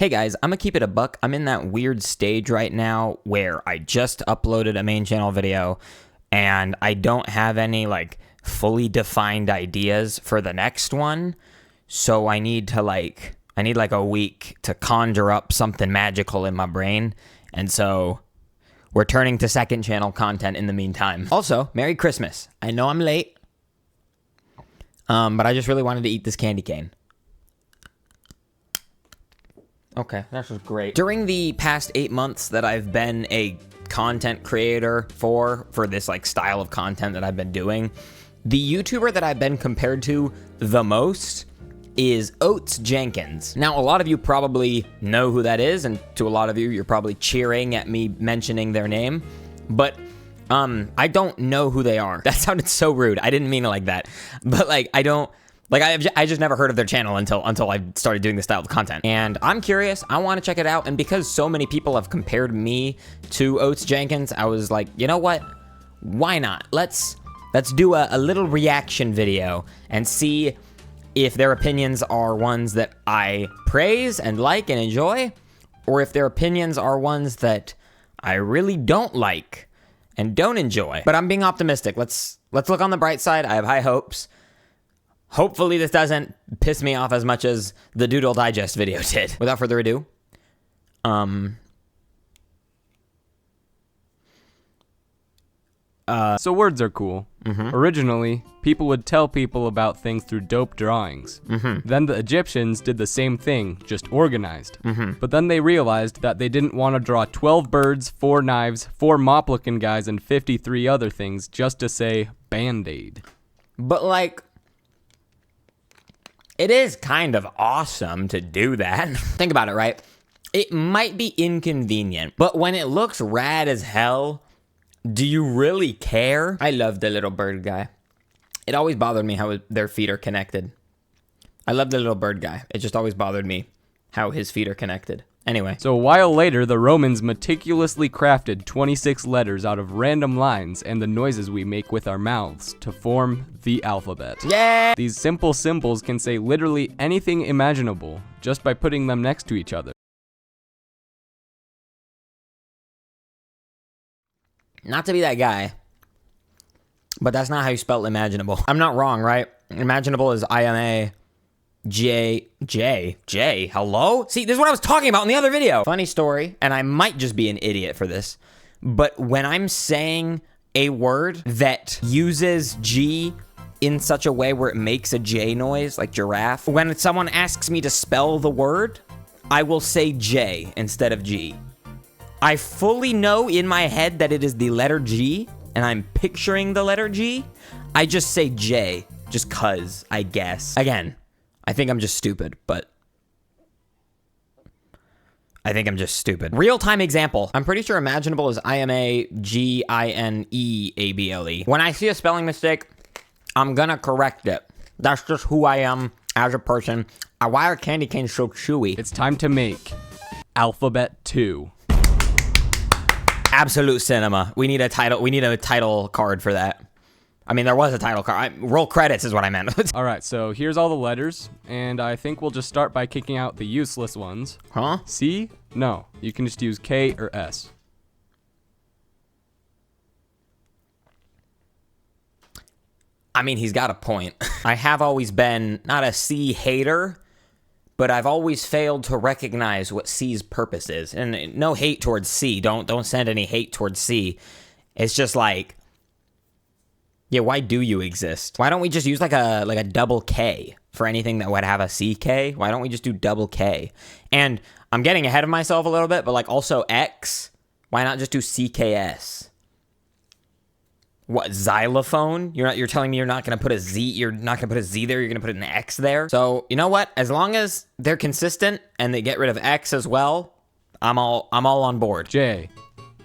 Hey guys, I'm gonna keep it a buck. I'm in that weird stage right now where I just uploaded a main channel video and I don't have any like fully defined ideas for the next one. So I need like a week to conjure up something magical in my brain. And so we're turning to second channel content in the meantime. Also, Merry Christmas. I know I'm late, but I just really wanted to eat this candy cane. Okay, that's just great. During the past 8 months that I've been a content creator for this like style of content that I've been doing, the YouTuber that I've been compared to the most is Oats Jenkins. Now, a lot of you probably know who that is, and to a lot of you, you're probably cheering at me mentioning their name, but I don't know who they are. That sounded so rude. I didn't mean it like that, but like, I just never heard of their channel until I started doing this style of content. And I'm curious, I want to check it out. And because so many people have compared me to Oats Jenkins, I was like, you know what? Why not? Let's do a little reaction video and see if their opinions are ones that I praise and like and enjoy, or if their opinions are ones that I really don't like and don't enjoy. But I'm being optimistic. Let's look on the bright side. I have high hopes. Hopefully this doesn't piss me off as much as the Doodle Digest video did. Without further ado, So words are cool. Originally, people would tell people about things through dope drawings. Then the Egyptians did the same thing, just organized. But then they realized that they didn't want to draw 12 birds, 4 knives, 4 mop-looking guys, and 53 other things just to say Band-Aid. But like, it is kind of awesome to do that. Think about it, right? It might be inconvenient, but when it looks rad as hell, do you really care? I love the little bird guy. It always bothered me how their feet are connected. I love the little bird guy. It just always bothered me how his feet are connected. Anyway. So a while later, the Romans meticulously crafted 26 letters out of random lines and the noises we make with our mouths to form the alphabet. Yeah! These simple symbols can say literally anything imaginable just by putting them next to each other. Not to be that guy, but that's not how you spell imaginable. I'm not wrong, right? Imaginable is IMA. J, hello? See, this is what I was talking about in the other video. Funny story, and I might just be an idiot for this, but when I'm saying a word that uses G in such a way where it makes a J noise, like giraffe, when someone asks me to spell the word, I will say J instead of G. I fully know in my head that it is the letter G, and I'm picturing the letter G. I just say J, just cuz, I guess. Again, I think I'm just stupid, but I think I'm just stupid. Real-time example. I'm pretty sure imaginable is IMAGINEABLE. When I see a spelling mistake, I'm gonna correct it. That's just who I am as a person. Why are candy canes so chewy? It's time to make Alphabet 2. Absolute cinema. We need a title card for that. I mean, there was a title card. Roll credits is what I meant. All right, so here's all the letters, and I think we'll just start by kicking out the useless ones. Huh? C? No, you can just use K or S. I mean, he's got a point. I have always been not a C hater, but I've always failed to recognize what C's purpose is. And no hate towards C. Don't send any hate towards C. It's just like, yeah, why do you exist? Why don't we just use like a double K for anything that would have a CK? Why don't we just do double K? And I'm getting ahead of myself a little bit, but like also X, why not just do CKS? What, xylophone? You're telling me you're not gonna put a Z, you're not gonna put a Z there, you're gonna put an X there? So, you know what? As long as they're consistent and they get rid of X as well, I'm all on board. J.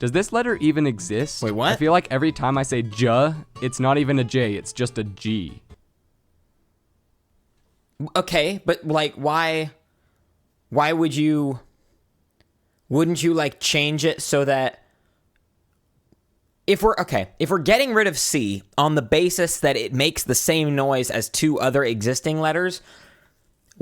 Does this letter even exist? Wait, what? I feel like every time I say J, it's not even a J, it's just a G. Okay, but like why wouldn't you like change it so that if we're getting rid of C on the basis that it makes the same noise as 2 other existing letters,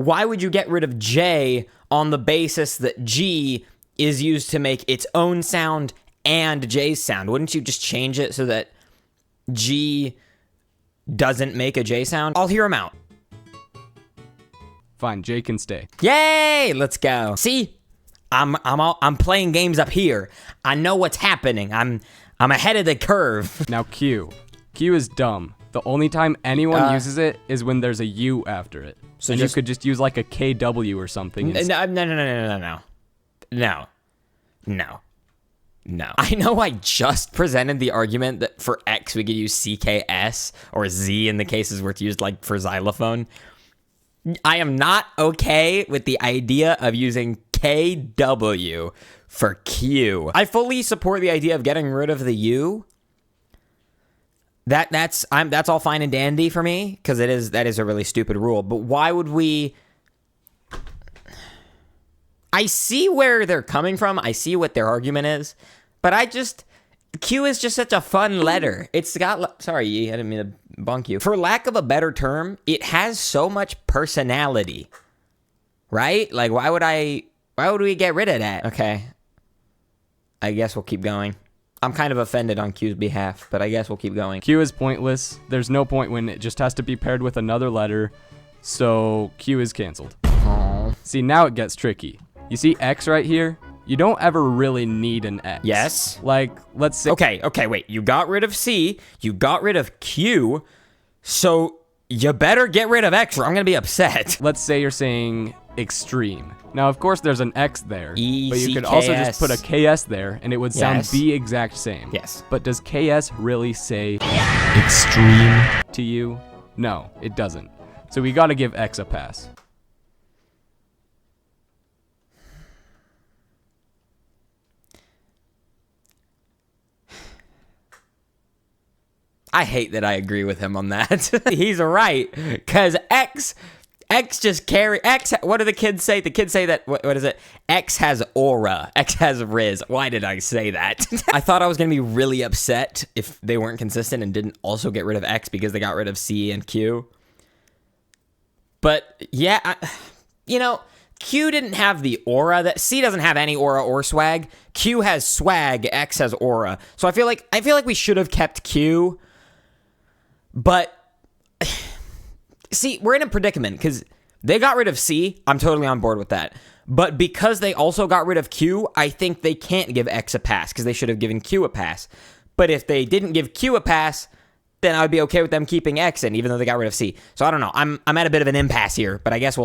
why would you get rid of J on the basis that G is used to make its own sound and J's sound? Wouldn't you just change it so that G doesn't make a J sound? I'll hear him out. Fine, J can stay. Yay! Let's go. See, I'm playing games up here. I know what's happening. I'm ahead of the curve. Now Q. Q is dumb. The only time anyone uses it is when there's a U after it. So you could just use like a KW or something. No. I know I just presented the argument that for X we could use CKS or Z in the cases where it's used like for xylophone. I am not okay with the idea of using KW for Q. I fully support the idea of getting rid of the U. That's all fine and dandy for me, because that is a really stupid rule. But why would we? I see where they're coming from. I see what their argument is, but Q is just such a fun letter. It's got, sorry, I didn't mean to bunk you. For lack of a better term, it has so much personality, right? Like, why would we get rid of that? Okay, I guess we'll keep going. I'm kind of offended on Q's behalf, but I guess we'll keep going. Q is pointless. There's no point when it just has to be paired with another letter, so Q is canceled. Aww. See, now it gets tricky. You see X right here? You don't ever really need an X. Yes. Like, let's say... Okay, wait. You got rid of C, you got rid of Q, so you better get rid of X or I'm going to be upset. Let's say you're saying extreme. Now, of course, there's an X there, but you could ECKS. also just put a KS there, and it would sound Yes. the exact same. Yes. But does KS really say extreme to you? No, it doesn't. So we got to give X a pass. I hate that I agree with him on that. He's right, because X just what do the kids say? The kids say that, what is it? X has aura, X has riz. Why did I say that? I thought I was going to be really upset if they weren't consistent and didn't also get rid of X because they got rid of C and Q. But yeah, Q didn't have the aura that C doesn't have any aura or swag. Q has swag, X has aura. So I feel like we should have kept Q. But see, we're in a predicament because they got rid of C. I'm totally on board with that. But because they also got rid of Q, I think they can't give X a pass because they should have given Q a pass. But if they didn't give Q a pass, then I would be okay with them keeping X in, even though they got rid of C. So I don't know. I'm at a bit of an impasse here, but I guess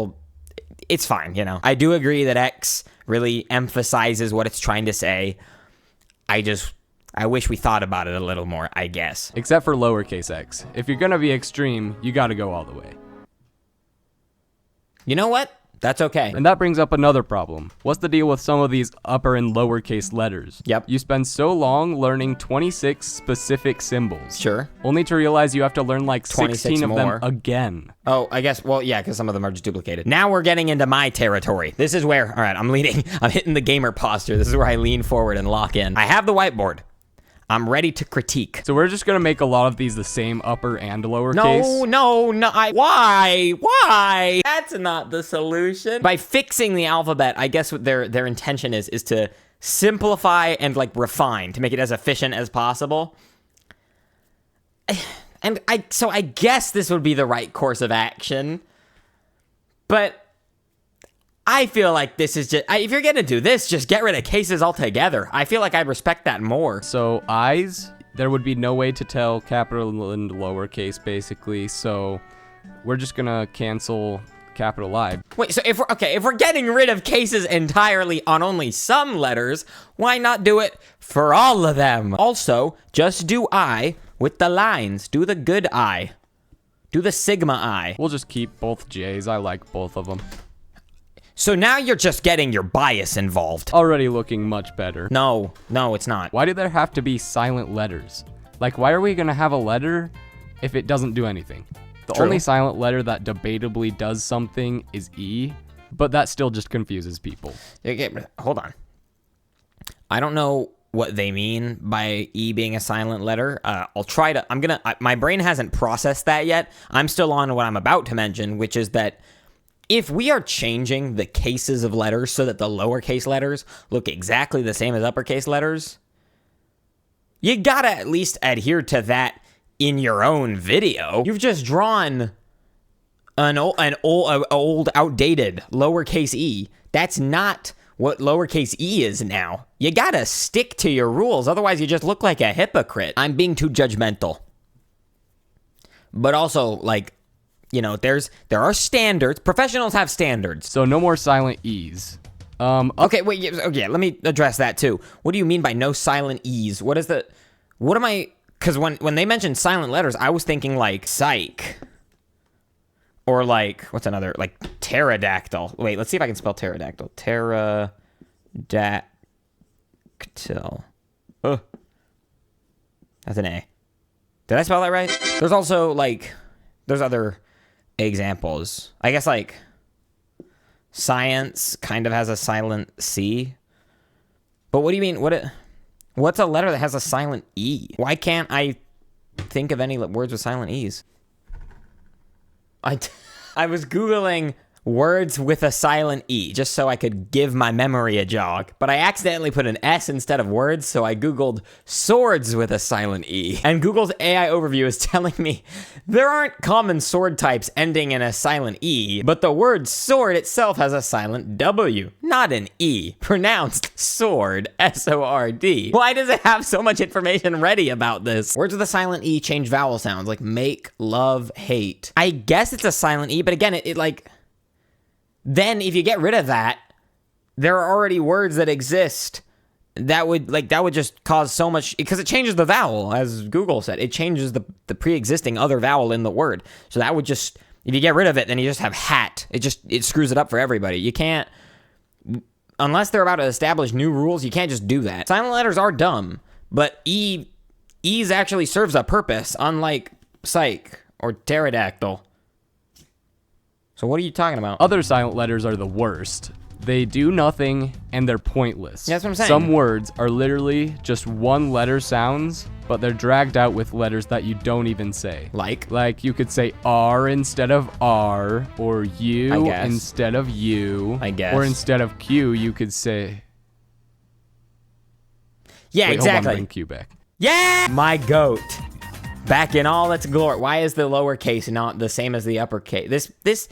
it's fine, I do agree that X really emphasizes what it's trying to say. I wish we thought about it a little more, I guess. Except for lowercase x. If you're gonna be extreme, you gotta go all the way. You know what? That's okay. And that brings up another problem. What's the deal with some of these upper and lowercase letters? Yep. You spend so long learning 26 specific symbols. Sure. Only to realize you have to learn like 16 of more. them again. Oh, I guess, well, yeah, because some of them are just duplicated. Now we're getting into my territory. This is where, all right, I'm hitting the gamer posture. This is where I lean forward and lock in. I have the whiteboard. I'm ready to critique. So we're just gonna make a lot of these the same upper and lowercase? No, why? That's not the solution. By fixing the alphabet, I guess what their intention is to simplify and like refine to make it as efficient as possible. And I guess this would be the right course of action. But I feel like this is just, if you're gonna do this, just get rid of cases altogether. I feel like I'd respect that more. So I's, there would be no way to tell capital and lowercase basically, so we're just gonna cancel capital I. Wait, so if we're getting rid of cases entirely on only some letters, why not do it for all of them? Also, just do I with the lines. Do the good I. Do the sigma I. We'll just keep both J's. I like both of them. So now you're just getting your bias involved. Already looking much better. No, it's not. Why do there have to be silent letters? Like, why are we gonna have a letter if it doesn't do anything? The True. only silent letter that debatably does something is E, but that still just confuses people. Okay, hold on. I don't know what they mean by E being a silent letter. I'll try to, my brain hasn't processed that yet. I'm still on what I'm about to mention, which is that if we are changing the cases of letters so that the lowercase letters look exactly the same as uppercase letters, you gotta at least adhere to that in your own video. You've just drawn an old, outdated lowercase e. That's not what lowercase e is now. You gotta stick to your rules, otherwise you just look like a hypocrite. I'm being too judgmental. But also, like, you know, there are standards. Professionals have standards. So no more silent E's. Okay, wait, yeah, let me address that too. What do you mean by no silent E's? What am I, because when they mentioned silent letters, I was thinking like psych. Or like, what's another, like pterodactyl. Wait, let's see if I can spell pterodactyl. Pterodactyl. Oh, that's an A. Did I spell that right? There's also like, there's other examples. I guess like science kind of has a silent C. But what do you mean? What's a letter that has a silent E? Why can't I think of any words with silent E's? I was Googling words with a silent E just so I could give my memory a jog, but I accidentally put an S instead of words, so I Googled swords with a silent E. And Google's AI overview is telling me there aren't common sword types ending in a silent E, but the word sword itself has a silent W, not an E. Pronounced sword, S-O-R-D. Why does it have so much information ready about this? Words with a silent E change vowel sounds, like make, love, hate. I guess it's a silent E, but again, it like... Then if you get rid of that, there are already words that exist that would just cause so much, because it changes the vowel, as Google said. It changes the pre-existing other vowel in the word. So that would just, if you get rid of it, then you just have hat. It screws it up for everybody. You can't, unless they're about to establish new rules, you can't just do that. Silent letters are dumb, but E's actually serves a purpose, unlike psych or pterodactyl. So what are you talking about? Other silent letters are the worst. They do nothing, and they're pointless. Yeah, that's what I'm saying. Some words are literally just one letter sounds, but they're dragged out with letters that you don't even say. Like you could say R instead of R, or U instead of U. I guess. Or instead of Q, you could say... Yeah, Wait, exactly. Hold on, bring Q back. Yeah! My goat. Back in all its glory. Why is the lowercase not the same as the uppercase? This,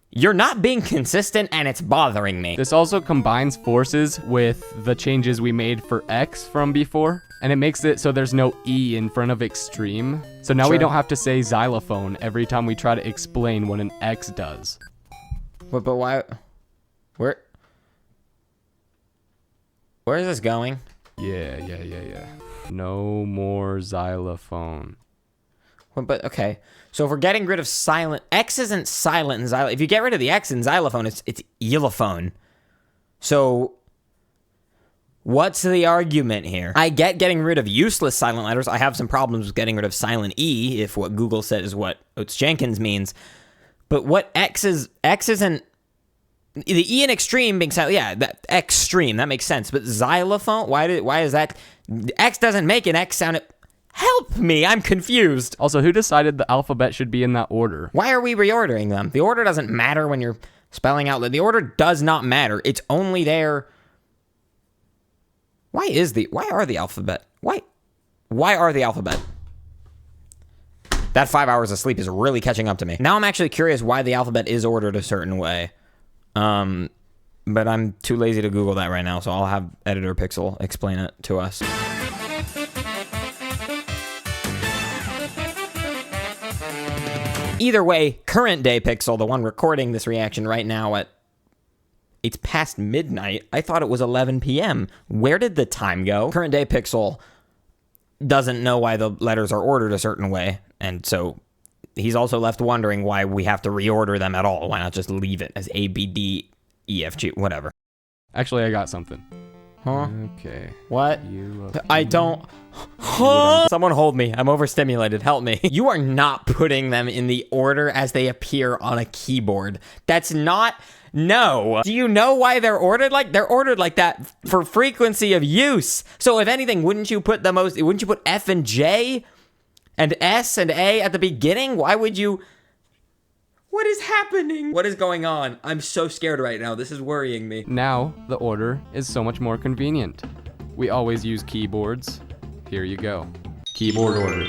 you're not being consistent, and it's bothering me. This also combines forces with the changes we made for X from before, and it makes it so there's no E in front of extreme. So now we don't have to say xylophone every time we try to explain what an X does. But why? Where is this going? Yeah. No more xylophone. But okay, so if we're getting rid of silent, X isn't silent in xylophone. If you get rid of the X in xylophone, it's elophone. So what's the argument here? I get getting rid of useless silent letters. I have some problems with getting rid of silent E, if what Google said is what Oates Jenkins means. But what X isn't, the E in extreme being silent, yeah, that extreme, that makes sense. But xylophone, why is that? X doesn't make an X sound. Help me, I'm confused. Also, who decided the alphabet should be in that order? Why are we reordering them? The order doesn't matter when you're spelling out. The order does not matter. It's only there. Why are the alphabet? Why are the alphabet? That 5 hours of sleep is really catching up to me. Now I'm actually curious why the alphabet is ordered a certain way. But I'm too lazy to Google that right now, so I'll have Editor Pixel explain it to us. Either way, current day Pixel, the one recording this reaction right now it's past midnight. I thought it was 11 p.m. Where did the time go? Current day Pixel doesn't know why the letters are ordered a certain way, and so he's also left wondering why we have to reorder them at all. Why not just leave it as A, B, D, E, F, G, whatever. Actually, I got something. Huh? Okay. What? I don't... Someone hold me. I'm overstimulated. Help me. You are not putting them in the order as they appear on a keyboard. That's not... No. Do you know why they're ordered like... They're ordered like that for frequency of use. So if anything, wouldn't you put F and J and S and A at the beginning? Why would you What is happening? What is going on? I'm so scared right now. This is worrying me. Now, the order is so much more convenient. We always use keyboards. Here you go. Keyboard order.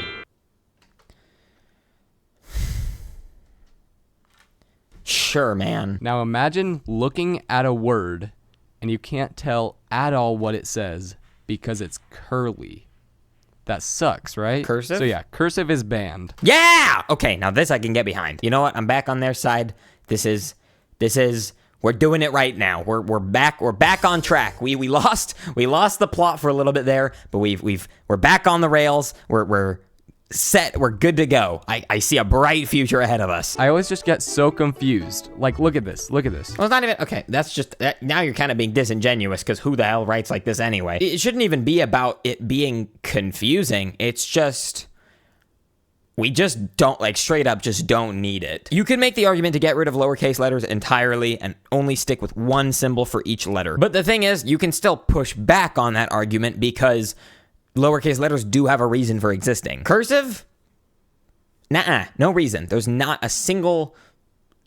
Sure, man. Now imagine looking at a word and you can't tell at all what it says because it's curly. That sucks, right? Cursive? So yeah, cursive is banned. Yeah! Okay, now this I can get behind. You know what? I'm back on their side. This is we're doing it right now. We're back on track. We lost the plot for a little bit there, but we're back on the rails. We're set. We're good to go. I see a bright future ahead of us. I always just get so confused. Like, look at this. Look at this. Well, it's not even okay. That's just that, now you're kind of being disingenuous because who the hell writes like this anyway? It shouldn't even be about it being confusing. It's just we just don't straight up just don't need it. You can make the argument to get rid of lowercase letters entirely and only stick with one symbol for each letter. But the thing is, you can still push back on that argument because lowercase letters do have a reason for existing. Cursive? Nuh-uh, no reason. There's not a single...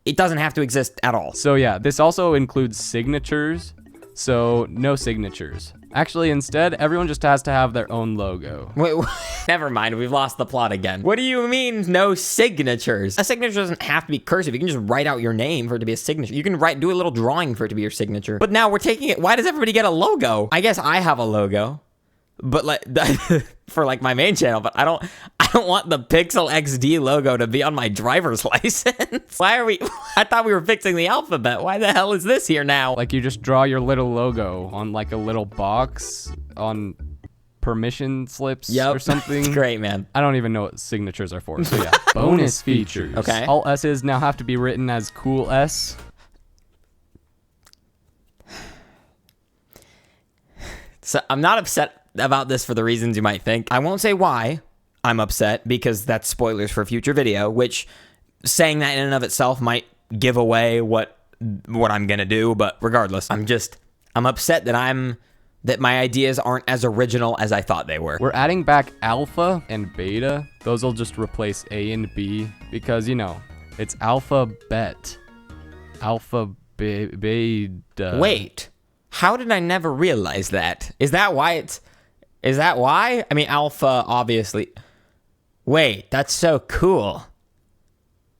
It doesn't have to exist at all. So yeah, this also includes signatures. So no signatures. Actually, instead, everyone just has to have their own logo. Wait, never mind. We've lost the plot again. What do you mean, no signatures? A signature doesn't have to be cursive. You can just write out your name for it to be a signature. You can do a little drawing for it to be your signature. But now we're taking it... Why does everybody get a logo? I guess I have a logo. But for my main channel, but I don't want the Pixel XD logo to be on my driver's license. Why are we? I thought we were fixing the alphabet. Why the hell is this here now? Like, you just draw your little logo on a little box on permission slips or something. Great, man. I don't even know what signatures are for. So yeah, bonus features. Okay. All S's now have to be written as cool S. So I'm not upset about this for the reasons you might think. I won't say why I'm upset because that's spoilers for a future video, which saying that in and of itself might give away what I'm gonna do, but regardless, I'm upset that my ideas aren't as original as I thought they were. We're adding back alpha and beta. Those will just replace A and B because, it's alphabet. Beta. Wait, how did I never realize that? Is that why? I mean, alpha, obviously. Wait, that's so cool.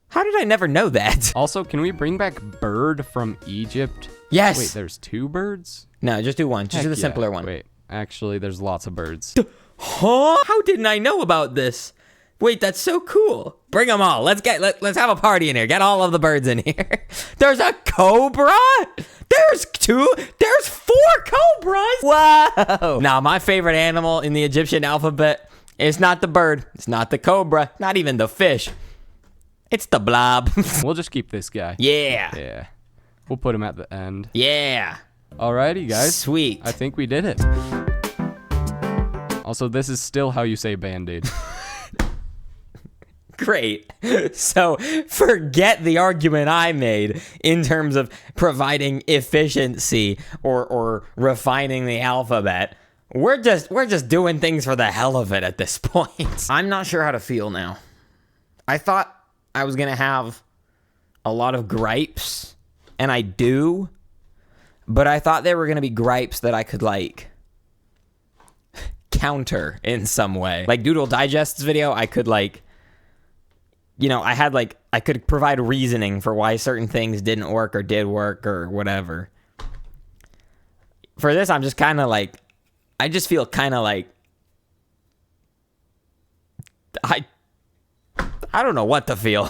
How did I never know that? Also, can we bring back bird from Egypt? Yes. Wait, there's 2 birds? No, just do one. Just do the simpler one. Wait, actually, there's lots of birds. Huh? How didn't I know about this? Wait, that's so cool. Bring them all. Let's have a party in here. Get all of the birds in here. There's a cobra. There's 4 cobras. Whoa. Now, my favorite animal in the Egyptian alphabet is not the bird. It's not the cobra. Not even the fish. It's the blob. We'll just keep this guy. Yeah. Yeah. We'll put him at the end. Yeah. Alrighty, guys. Sweet. I think we did it. Also, this is still how you say Band-Aid. Great. So forget the argument I made in terms of providing efficiency or refining the alphabet. We're just doing things for the hell of it at this point. I'm not sure how to feel now. I thought I was gonna have a lot of gripes, and I do, but I thought they were gonna be gripes that I could counter in some way. Like Doodle Digest's video, I could I could provide reasoning for why certain things didn't work or did work or whatever. For this, I'm just kind of I just feel kind of I don't know what to feel.